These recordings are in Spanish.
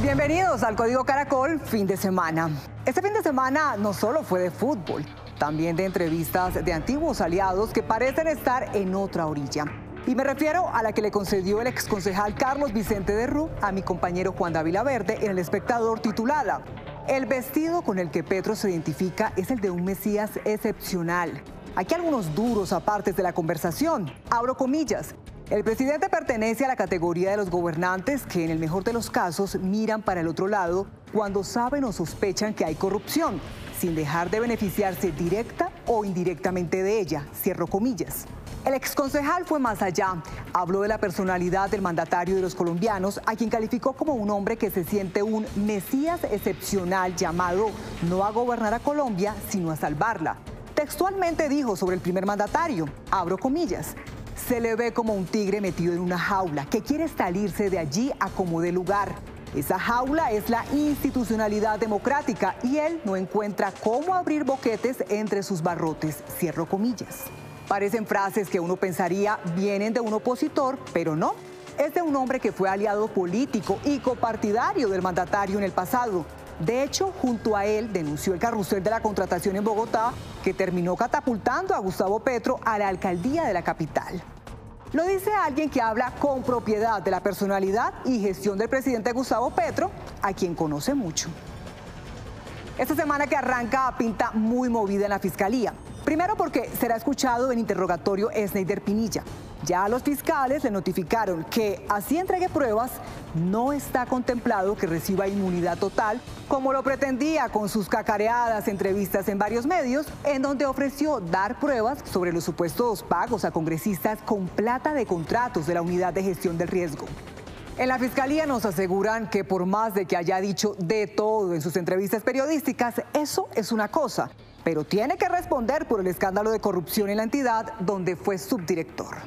Bienvenidos al Código Caracol fin de semana. Este fin de semana no solo fue de fútbol, también de entrevistas de antiguos aliados que parecen estar en otra orilla. Y me refiero a la que le concedió el exconcejal Carlos Vicente de Rú a mi compañero Juan Dávila Verde en El Espectador, titulada "El vestido con el que Petro se identifica es el de un Mesías excepcional". Aquí algunos duros apartes de la conversación. Abro comillas. El presidente pertenece a la categoría de los gobernantes que en el mejor de los casos miran para el otro lado cuando saben o sospechan que hay corrupción, sin dejar de beneficiarse directa o indirectamente de ella. Cierro comillas. El exconcejal fue más allá. Habló de la personalidad del mandatario de los colombianos, a quien calificó como un hombre que se siente un Mesías excepcional llamado no a gobernar a Colombia, sino a salvarla. Textualmente dijo sobre el primer mandatario, abro comillas, "Se le ve como un tigre metido en una jaula que quiere salirse de allí a como dé lugar. Esa jaula es la institucionalidad democrática y él no encuentra cómo abrir boquetes entre sus barrotes". Cierro comillas. Parecen frases que uno pensaría vienen de un opositor, pero no. Es de un hombre que fue aliado político y copartidario del mandatario en el pasado. De hecho, junto a él denunció el carrusel de la contratación en Bogotá, que terminó catapultando a Gustavo Petro a la alcaldía de la capital. Lo dice alguien que habla con propiedad de la personalidad y gestión del presidente Gustavo Petro, a quien conoce mucho. Esta semana que arranca pinta muy movida en la Fiscalía. Primero porque será escuchado en interrogatorio Sneider Pinilla. Ya los fiscales le notificaron que, así entregue pruebas, no está contemplado que reciba inmunidad total, como lo pretendía con sus cacareadas entrevistas en varios medios, en donde ofreció dar pruebas sobre los supuestos pagos a congresistas con plata de contratos de la Unidad de Gestión del Riesgo. En la Fiscalía nos aseguran que por más de que haya dicho de todo en sus entrevistas periodísticas, eso es una cosa, pero tiene que responder por el escándalo de corrupción en la entidad donde fue subdirector.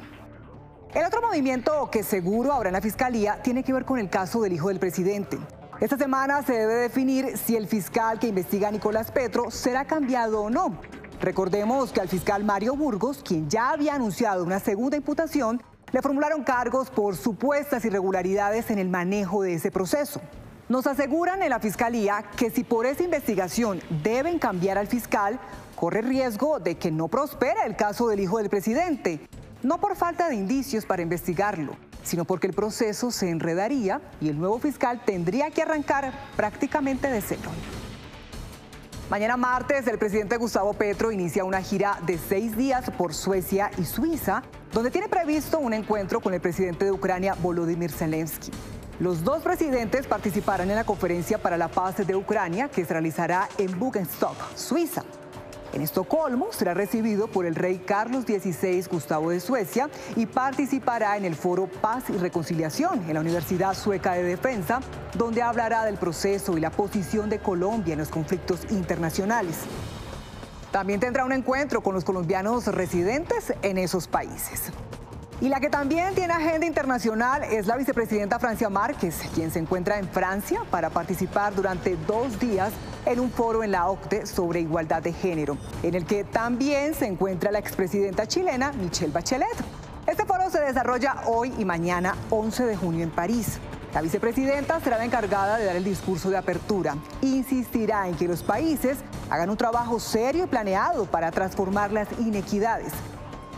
El otro movimiento que seguro habrá en la Fiscalía tiene que ver con el caso del hijo del presidente. Esta semana se debe definir si el fiscal que investiga a Nicolás Petro será cambiado o no. Recordemos que al fiscal Mario Burgos, quien ya había anunciado una segunda imputación, le formularon cargos por supuestas irregularidades en el manejo de ese proceso. Nos aseguran en la Fiscalía que si por esa investigación deben cambiar al fiscal, corre riesgo de que no prospere el caso del hijo del presidente. No por falta de indicios para investigarlo, sino porque el proceso se enredaría y el nuevo fiscal tendría que arrancar prácticamente de cero. Mañana martes, el presidente Gustavo Petro inicia una gira de 6 días por Suecia y Suiza, donde tiene previsto un encuentro con el presidente de Ucrania, Volodymyr Zelensky. Los dos presidentes participarán en la Conferencia para la Paz de Ucrania, que se realizará en Buggenstock, Suiza. En Estocolmo será recibido por el rey Carlos XVI Gustavo de Suecia y participará en el foro Paz y Reconciliación en la Universidad Sueca de Defensa, donde hablará del proceso y la posición de Colombia en los conflictos internacionales. También tendrá un encuentro con los colombianos residentes en esos países. Y la que también tiene agenda internacional es la vicepresidenta Francia Márquez, quien se encuentra en Francia para participar durante 2 días en un foro en la OCDE sobre igualdad de género, en el que también se encuentra la expresidenta chilena Michelle Bachelet. Este foro se desarrolla hoy y mañana, 11 de junio, en París. La vicepresidenta será la encargada de dar el discurso de apertura. Insistirá en que los países hagan un trabajo serio y planeado para transformar las inequidades.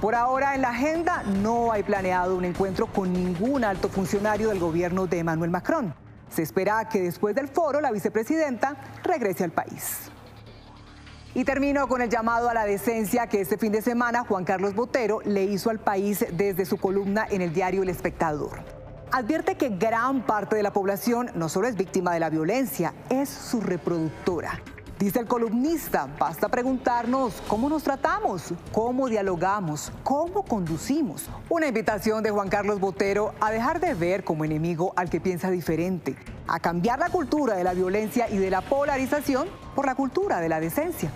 Por ahora en la agenda no hay planeado un encuentro con ningún alto funcionario del gobierno de Emmanuel Macron. Se espera que después del foro la vicepresidenta regrese al país. Y termino con el llamado a la decencia que este fin de semana Juan Carlos Botero le hizo al país desde su columna en el diario El Espectador. Advierte que gran parte de la población no solo es víctima de la violencia, es su reproductora. Dice el columnista, basta preguntarnos cómo nos tratamos, cómo dialogamos, cómo conducimos. Una invitación de Juan Carlos Botero a dejar de ver como enemigo al que piensa diferente, a cambiar la cultura de la violencia y de la polarización por la cultura de la decencia.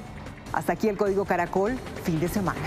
Hasta aquí el Código Caracol, fin de semana.